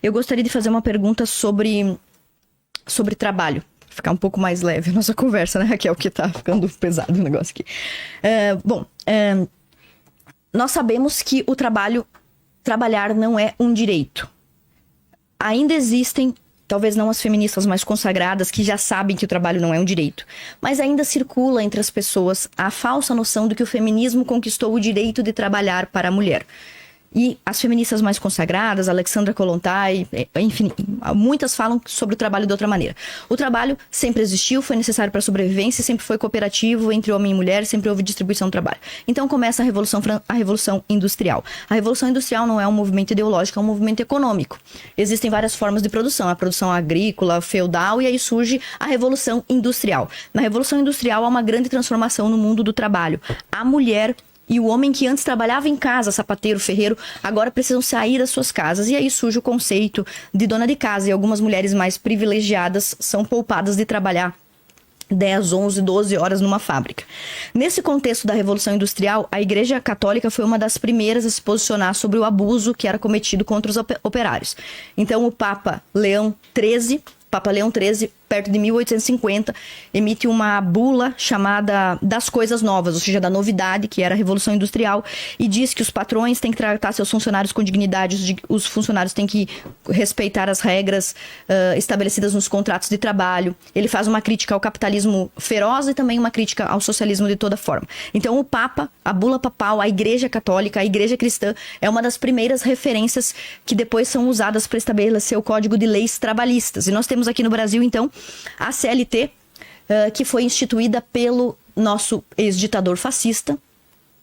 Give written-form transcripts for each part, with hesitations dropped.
Eu gostaria de fazer uma pergunta sobre trabalho. Ficar um pouco mais leve a nossa conversa, né, Raquel? Porque tá ficando pesado o negócio aqui. Nós sabemos que trabalhar não é um direito. Ainda existem, talvez não as feministas mais consagradas, que já sabem que o trabalho não é um direito, mas ainda circula entre as pessoas a falsa noção de que o feminismo conquistou o direito de trabalhar para a mulher. E as feministas mais consagradas, Alexandra Kollontai, enfim, muitas falam sobre o trabalho de outra maneira. O trabalho sempre existiu, foi necessário para a sobrevivência, sempre foi cooperativo entre homem e mulher, sempre houve distribuição do trabalho. Então começa a Revolução Industrial. A Revolução Industrial não é um movimento ideológico, é um movimento econômico. Existem várias formas de produção, a produção agrícola, feudal, e aí surge a Revolução Industrial. Na Revolução Industrial há uma grande transformação no mundo do trabalho. A mulher e o homem que antes trabalhava em casa, sapateiro, ferreiro, agora precisam sair das suas casas. E aí surge o conceito de dona de casa. E algumas mulheres mais privilegiadas são poupadas de trabalhar 10, 11, 12 horas numa fábrica. Nesse contexto da Revolução Industrial, a Igreja Católica foi uma das primeiras a se posicionar sobre o abuso que era cometido contra os operários. Então o Papa Leão XIII, perto de 1850, emite uma bula chamada das coisas novas, ou seja, da novidade, que era a Revolução Industrial, e diz que os patrões têm que tratar seus funcionários com dignidade, os funcionários têm que respeitar as regras estabelecidas nos contratos de trabalho. Ele faz uma crítica ao capitalismo feroz e também uma crítica ao socialismo de toda forma. Então o Papa, a bula papal, a Igreja Católica, a Igreja Cristã, é uma das primeiras referências que depois são usadas para estabelecer o Código de Leis Trabalhistas. E nós temos aqui no Brasil, então, a CLT, que foi instituída pelo nosso ex-ditador fascista,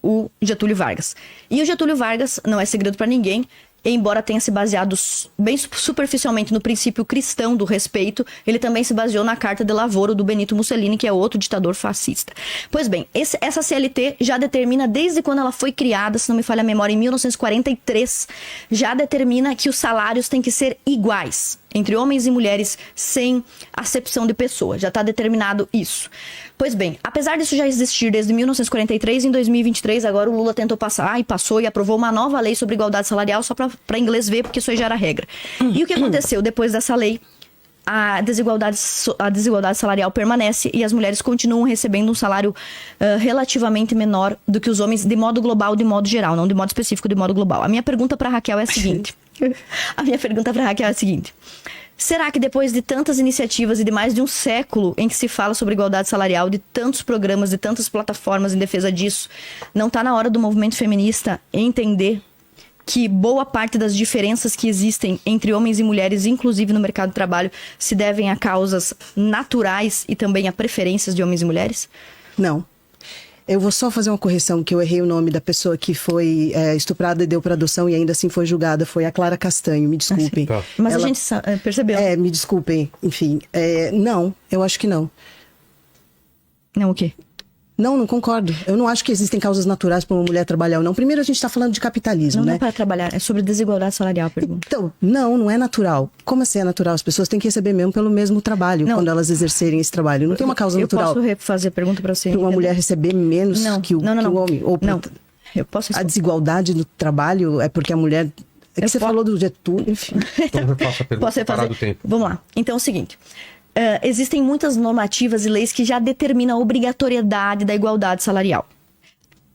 o Getúlio Vargas. E o Getúlio Vargas, não é segredo para ninguém, embora tenha se baseado bem superficialmente no princípio cristão do respeito, ele também se baseou na Carta de Lavoro do Benito Mussolini, que é outro ditador fascista. Pois bem, essa CLT já determina, desde quando ela foi criada, se não me falha a memória, em 1943, já determina que os salários têm que ser iguais entre homens e mulheres, sem acepção de pessoa. Já está determinado isso. Pois bem, apesar disso já existir desde 1943, em 2023, agora o Lula tentou passar, e passou e aprovou uma nova lei sobre igualdade salarial, só para inglês ver, porque isso aí já era regra. E o que aconteceu depois dessa lei? A desigualdade salarial permanece e as mulheres continuam recebendo um salário relativamente menor do que os homens, de modo global, de modo geral, não de modo específico, de modo global. A minha pergunta para a Raquel é a seguinte. Será que depois de tantas iniciativas e de mais de um século em que se fala sobre igualdade salarial, de tantos programas, de tantas plataformas em defesa disso, não está na hora do movimento feminista entender que boa parte das diferenças que existem entre homens e mulheres, inclusive no mercado de trabalho, se devem a causas naturais e também a preferências de homens e mulheres? Não. Eu vou só fazer uma correção, que eu errei o nome da pessoa que foi estuprada e deu para adoção e ainda assim foi julgada. Foi a Clara Castanho, me desculpem. Tá. Mas ela... a gente percebeu. Me desculpem, enfim. Não, eu acho que não. Não o quê? Não concordo. Eu não acho que existem causas naturais para uma mulher trabalhar ou não. Primeiro, a gente está falando de capitalismo, né? Não é para trabalhar, é sobre desigualdade salarial, a pergunta. Então, não é natural. Como assim é natural? As pessoas têm que receber mesmo pelo mesmo trabalho, quando elas exercerem esse trabalho. Não tem uma causa natural. Eu posso refazer a pergunta para você? Para uma mulher receber menos que o homem? Ou eu posso responder. A desigualdade no trabalho é porque a mulher... Você falou do Getúlio, enfim. Então eu faço a pergunta. Posso refazer? Do tempo. Vamos lá. Então é o seguinte... existem muitas normativas e leis que já determinam a obrigatoriedade da igualdade salarial.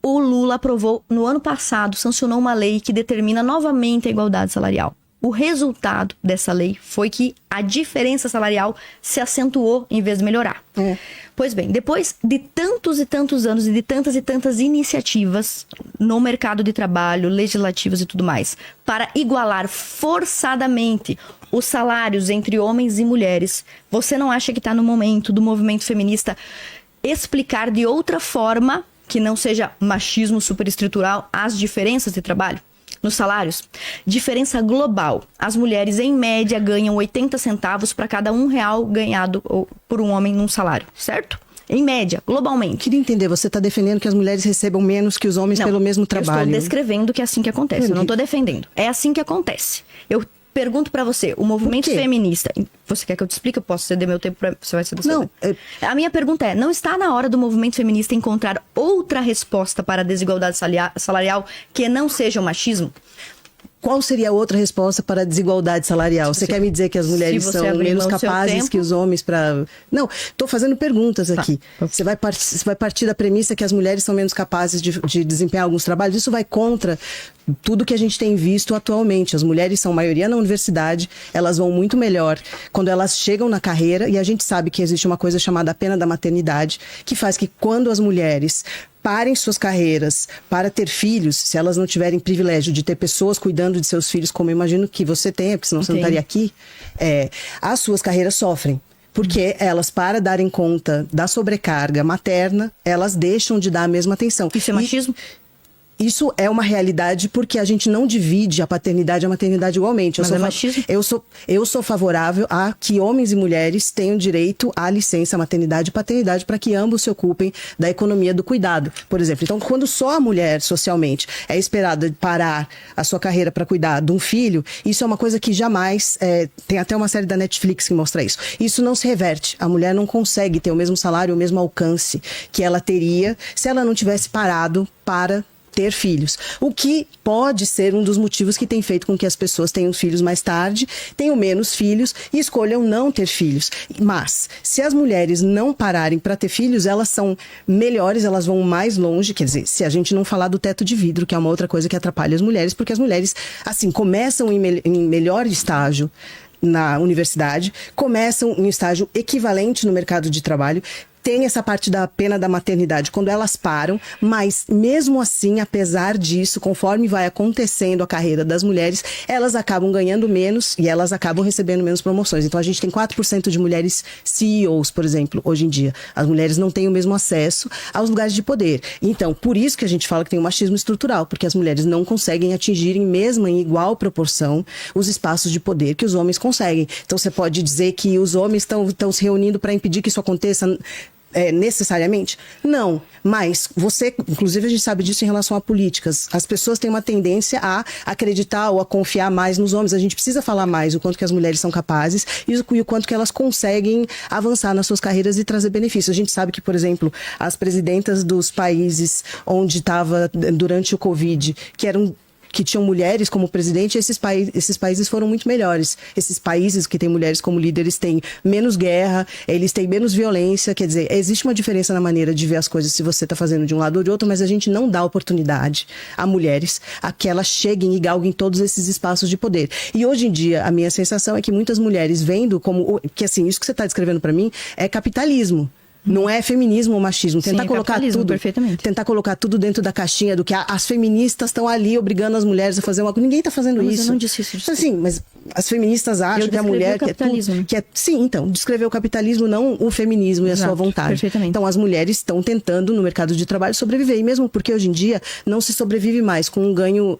O Lula aprovou, no ano passado, sancionou uma lei que determina novamente a igualdade salarial. O resultado dessa lei foi que a diferença salarial se acentuou em vez de melhorar. Pois bem, depois de tantos e tantos anos e de tantas iniciativas no mercado de trabalho, legislativas e tudo mais, para igualar forçadamente os salários entre homens e mulheres, você não acha que está no momento do movimento feminista explicar de outra forma, que não seja machismo superestrutural, as diferenças de trabalho? Nos salários, diferença global. As mulheres, em média, ganham 80 centavos para cada R$1 ganhado por um homem num salário, certo? Em média, globalmente. Queria entender, você está defendendo que as mulheres recebam menos que os homens pelo mesmo trabalho? Eu estou descrevendo que é assim que acontece, eu não estou defendendo. É assim que acontece. Eu pergunto para você, o movimento feminista... Você quer que eu te explique? Eu posso ceder meu tempo para você vai ceder seu tempo. A minha pergunta é, não está na hora do movimento feminista encontrar outra resposta para a desigualdade salarial que não seja o machismo? qual seria a outra resposta para a desigualdade salarial? Você quer me dizer que as mulheres são menos capazes que os homens para... Não, estou fazendo perguntas aqui. Você vai partir da premissa que as mulheres são menos capazes de desempenhar alguns trabalhos? Isso vai contra tudo que a gente tem visto atualmente. As mulheres são maioria na universidade, elas vão muito melhor quando elas chegam na carreira, e a gente sabe que existe uma coisa chamada pena da maternidade, que faz que quando as mulheres parem suas carreiras para ter filhos, se elas não tiverem privilégio de ter pessoas cuidando de seus filhos, como eu imagino que você tenha, porque senão você não estaria aqui, as suas carreiras sofrem. Porque elas, para darem conta da sobrecarga materna, elas deixam de dar a mesma atenção. Isso é machismo? Isso é uma realidade porque a gente não divide a paternidade e a maternidade igualmente. Mas é machismo? Eu sou favorável a que homens e mulheres tenham direito à licença maternidade e paternidade para que ambos se ocupem da economia do cuidado, por exemplo. Então, quando só a mulher, socialmente, é esperada parar a sua carreira para cuidar de um filho, isso é uma coisa que jamais... tem até uma série da Netflix que mostra isso. Isso não se reverte. A mulher não consegue ter o mesmo salário, o mesmo alcance que ela teria se ela não tivesse parado para ter filhos. O que pode ser um dos motivos que tem feito com que as pessoas tenham filhos mais tarde, tenham menos filhos e escolham não ter filhos. Mas, se as mulheres não pararem para ter filhos, elas são melhores, elas vão mais longe. Quer dizer, se a gente não falar do teto de vidro, que é uma outra coisa que atrapalha as mulheres, porque as mulheres, assim, começam em melhor estágio na universidade, começam em estágio equivalente no mercado de trabalho, tem essa parte da pena da maternidade quando elas param, mas mesmo assim, apesar disso, conforme vai acontecendo a carreira das mulheres, elas acabam ganhando menos e elas acabam recebendo menos promoções. Então a gente tem 4% de mulheres CEOs, por exemplo, hoje em dia. As mulheres não têm o mesmo acesso aos lugares de poder. Então, por isso que a gente fala que tem um machismo estrutural, porque as mulheres não conseguem atingir em igual proporção os espaços de poder que os homens conseguem. Então você pode dizer que os homens estão se reunindo para impedir que isso aconteça necessariamente? Não, mas inclusive a gente sabe disso em relação a políticas, as pessoas têm uma tendência a acreditar ou a confiar mais nos homens. A gente precisa falar mais o quanto que as mulheres são capazes e o quanto que elas conseguem avançar nas suas carreiras e trazer benefícios. A gente sabe que, por exemplo, as presidentas dos países onde estava durante o Covid, que tinham mulheres como presidente, esses países foram muito melhores. Esses países que têm mulheres como líderes têm menos guerra, eles têm menos violência. Quer dizer, existe uma diferença na maneira de ver as coisas se você está fazendo de um lado ou de outro, mas a gente não dá oportunidade a mulheres a que elas cheguem e galguem todos esses espaços de poder. E hoje em dia, a minha sensação é que muitas mulheres vendo como... que assim, isso que você está descrevendo para mim é capitalismo. Não é feminismo ou machismo. Tentar colocar tudo, perfeitamente. Tentar colocar tudo dentro da caixinha do que as feministas estão ali obrigando as mulheres a fazer uma coisa. Ninguém está fazendo isso. Mas eu não disse isso. Assim, mas as feministas acham que a mulher sim, então, descrever o capitalismo, não o feminismo e a sua vontade. Perfeitamente. Então, as mulheres estão tentando no mercado de trabalho sobreviver. E mesmo porque hoje em dia não se sobrevive mais com um ganho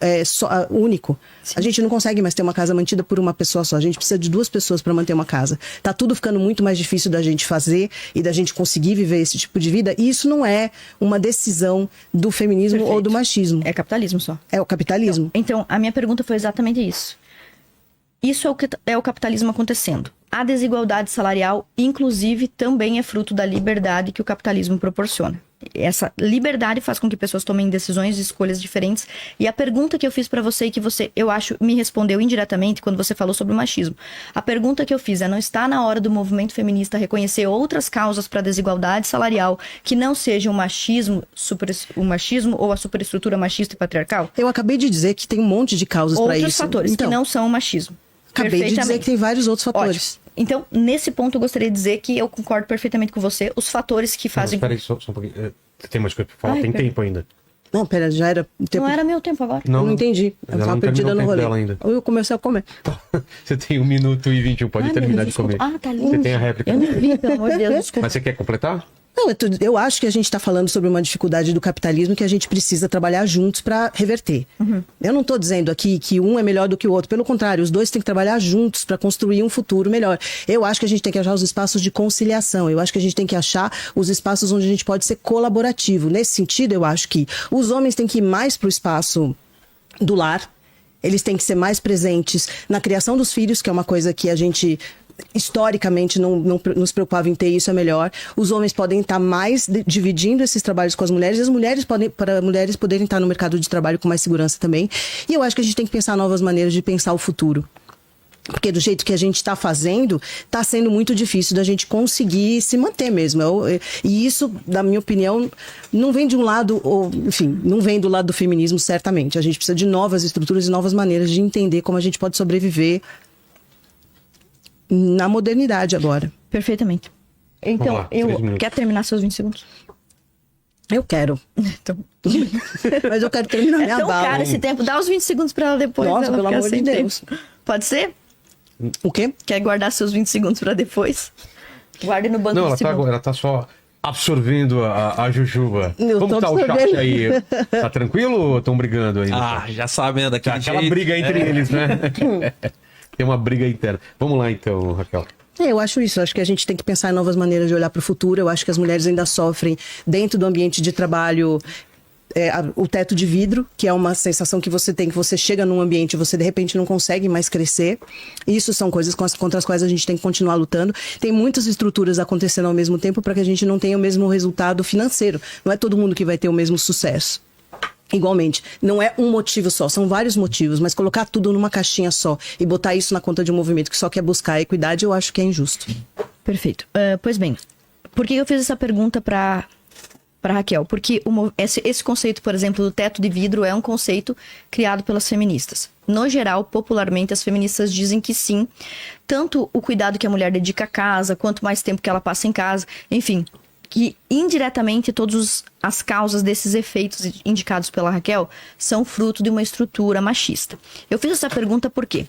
único. Sim. A gente não consegue mais ter uma casa mantida por uma pessoa só. A gente precisa de 2 pessoas para manter uma casa. Tá tudo ficando muito mais difícil da gente fazer e da gente conseguir viver esse tipo de vida. E isso não é uma decisão do feminismo ou do machismo. É capitalismo só. É o capitalismo. Então, a minha pergunta foi exatamente isso. Isso é o capitalismo acontecendo. A desigualdade salarial, inclusive, também é fruto da liberdade que o capitalismo proporciona. Essa liberdade faz com que pessoas tomem decisões e escolhas diferentes. E a pergunta que eu fiz pra você e que você, eu acho, me respondeu indiretamente quando você falou sobre o machismo. A pergunta que eu fiz é: não está na hora do movimento feminista reconhecer outras causas para a desigualdade salarial que não sejam o machismo ou a superestrutura machista e patriarcal? Eu acabei de dizer que tem um monte de causas para isso. Outros fatores que não são o machismo. Acabei de dizer que tem vários outros fatores. Ótimo. Então, nesse ponto, eu gostaria de dizer que eu concordo perfeitamente com você. Os fatores que fazem... Espera aí, só um pouquinho. Tem mais coisa pra falar? Tem tempo ainda. Não, pera, já era... Não era meu tempo agora. Não entendi. Eu tava perdida no rolê. Ainda. Eu comecei a comer. Você tem 1 minuto e 21, pode terminar de comer. Ah, tá lindo. Você tem a réplica. Eu não vi, pelo amor de Deus, desculpa. Mas você quer completar? Não, eu acho que a gente está falando sobre uma dificuldade do capitalismo que a gente precisa trabalhar juntos para reverter. Uhum. Eu não estou dizendo aqui que um é melhor do que o outro. Pelo contrário, os dois têm que trabalhar juntos para construir um futuro melhor. Eu acho que a gente tem que achar os espaços de conciliação. Eu acho que a gente tem que achar os espaços onde a gente pode ser colaborativo. Nesse sentido, eu acho que os homens têm que ir mais para o espaço do lar. Eles têm que ser mais presentes na criação dos filhos, que é uma coisa que a gente... historicamente não nos preocupava em ter isso, é melhor. Os homens podem estar mais dividindo esses trabalhos com as mulheres, e as mulheres para mulheres poderem estar no mercado de trabalho com mais segurança também. E eu acho que a gente tem que pensar novas maneiras de pensar o futuro. Porque do jeito que a gente está fazendo, está sendo muito difícil da gente conseguir se manter mesmo. E isso, na minha opinião, não vem de um lado, ou, enfim, não vem do lado do feminismo, certamente. A gente precisa de novas estruturas e novas maneiras de entender como a gente pode sobreviver na modernidade agora. Perfeitamente. Então, Vamos lá, quer terminar seus 20 segundos? Eu quero. Então, Mas eu quero terminar minha é tão bala. caro esse tempo. Dá os 20 segundos pra ela depois. Nossa, ela pelo ficar amor de sem Deus. tempo. Pode ser? O quê? Quer guardar seus 20 segundos pra depois? Guarde no banco Não, de segundo. ela tá só absorvendo a Jujuba. Eu Como tô tá o chat absorvendo. aí? Tá tranquilo ou estão brigando aí? Já sabendo, daquele Aquela jeito. briga entre eles, né? Tem uma briga interna. Vamos lá então, Raquel. Eu acho isso. Eu acho que a gente tem que pensar em novas maneiras de olhar para o futuro. Eu acho que as mulheres ainda sofrem dentro do ambiente de trabalho. O teto de vidro, que é uma sensação que você tem, que você chega num ambiente e você de repente não consegue mais crescer. Isso são coisas contra as quais a gente tem que continuar lutando. Tem muitas estruturas acontecendo ao mesmo tempo para que a gente não tenha o mesmo resultado financeiro. Não é todo mundo que vai ter o mesmo sucesso. Igualmente, não é um motivo só, são vários motivos, mas colocar tudo numa caixinha só e botar isso na conta de um movimento que só quer buscar a equidade, eu acho que é injusto. Perfeito. Pois bem, por que eu fiz essa pergunta para Raquel? Porque esse conceito, por exemplo, do teto de vidro é um conceito criado pelas feministas. No geral, popularmente, as feministas dizem que sim, tanto o cuidado que a mulher dedica à casa, quanto mais tempo que ela passa em casa, enfim, que indiretamente todas as causas desses efeitos indicados pela Raquel são fruto de uma estrutura machista. Eu fiz essa pergunta por quê?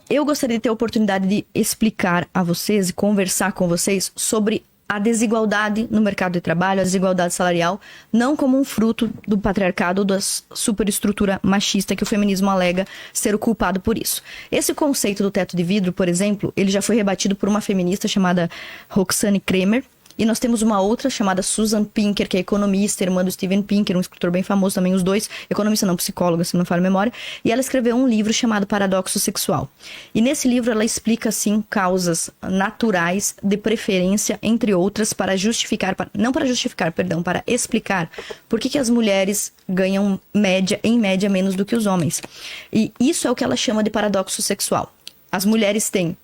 Eu gostaria de ter a oportunidade de explicar a vocês e conversar com vocês sobre a desigualdade no mercado de trabalho, a desigualdade salarial, não como um fruto do patriarcado ou da superestrutura machista que o feminismo alega ser o culpado por isso. Esse conceito do teto de vidro, por exemplo, ele já foi rebatido por uma feminista chamada Roxane Cremer. E nós temos uma outra chamada Susan Pinker, que é economista, irmã do Steven Pinker, um escritor bem famoso também, os dois, economista não, psicóloga, se não me falha a memória, e ela escreveu um livro chamado Paradoxo Sexual. E nesse livro ela explica, assim, causas naturais de preferência, entre outras, para explicar por que as mulheres ganham em média menos do que os homens. E isso é o que ela chama de paradoxo sexual. As mulheres têm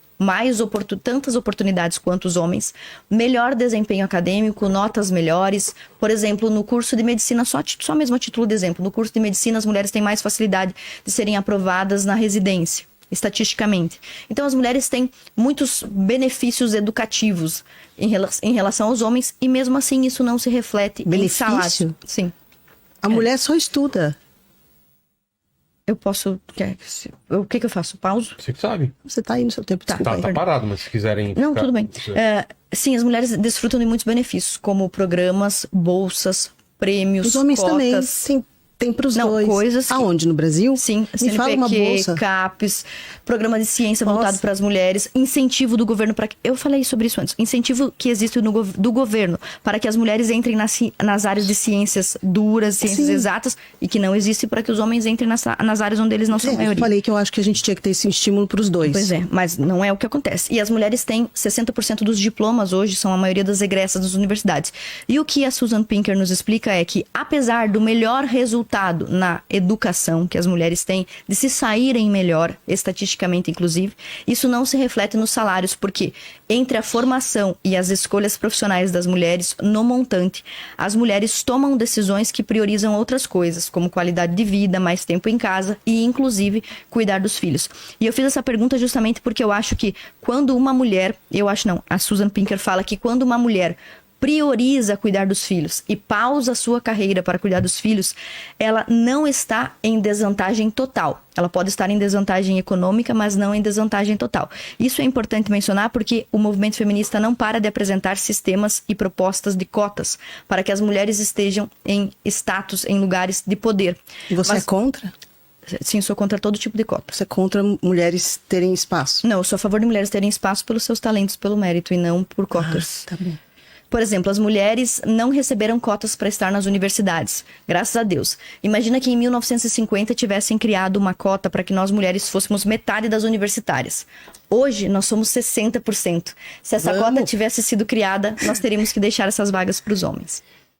tantas oportunidades quanto os homens, melhor desempenho acadêmico, notas melhores. Por exemplo, no curso de medicina, só mesmo a título de exemplo, no curso de medicina as mulheres têm mais facilidade de serem aprovadas na residência, estatisticamente. Então as mulheres têm muitos benefícios educativos em relação aos homens e mesmo assim isso não se reflete em salário. Sim. A mulher só estuda. Eu posso... O que eu faço? Pauso? Você que sabe. Você tá aí no seu tempo, desculpa aí. Tá parado, mas se quiserem... Não, tudo bem. Sim, as mulheres desfrutam de muitos benefícios, como programas, bolsas, prêmios, os homens cotas. também tem pros dois. Coisas Aonde? No Brasil? Sim, Me fala uma CNPq, bolsa. CAPES, programa de ciência voltado para as mulheres, incentivo do governo para... Eu falei sobre isso antes. Incentivo que existe do governo para que as mulheres entrem nas áreas de ciências duras, ciências exatas, e que não existe para que os homens entrem nas áreas onde eles não são maioria. Eu falei que eu acho que a gente tinha que ter esse estímulo pros dois. Pois é, mas não é o que acontece. E as mulheres têm 60% dos diplomas hoje, são a maioria das egressas das universidades. E o que a Susan Pinker nos explica é que, apesar do melhor resultado na educação que as mulheres têm, de se saírem melhor, estatisticamente inclusive, isso não se reflete nos salários, porque entre a formação e as escolhas profissionais das mulheres, no montante, as mulheres tomam decisões que priorizam outras coisas, como qualidade de vida, mais tempo em casa e, inclusive, cuidar dos filhos. E eu fiz essa pergunta justamente porque eu acho que quando uma mulher, a Susan Pinker fala que quando uma mulher prioriza cuidar dos filhos e pausa a sua carreira para cuidar dos filhos, ela não está em desvantagem total. Ela pode estar em desvantagem econômica, mas não em desvantagem total. Isso é importante mencionar porque o movimento feminista não para de apresentar sistemas e propostas de cotas para que as mulheres estejam em status, em lugares de poder. E você é contra? Sim, sou contra todo tipo de cota. Você é contra mulheres terem espaço? Não, eu sou a favor de mulheres terem espaço pelos seus talentos, pelo mérito e não por cotas. Tá bom. Por exemplo, as mulheres não receberam cotas para estar nas universidades, graças a Deus. Imagina que em 1950 tivessem criado uma cota para que nós mulheres fôssemos metade das universitárias. Hoje, nós somos 60%. Se essa cota tivesse sido criada, nós teríamos que deixar essas vagas para os homens.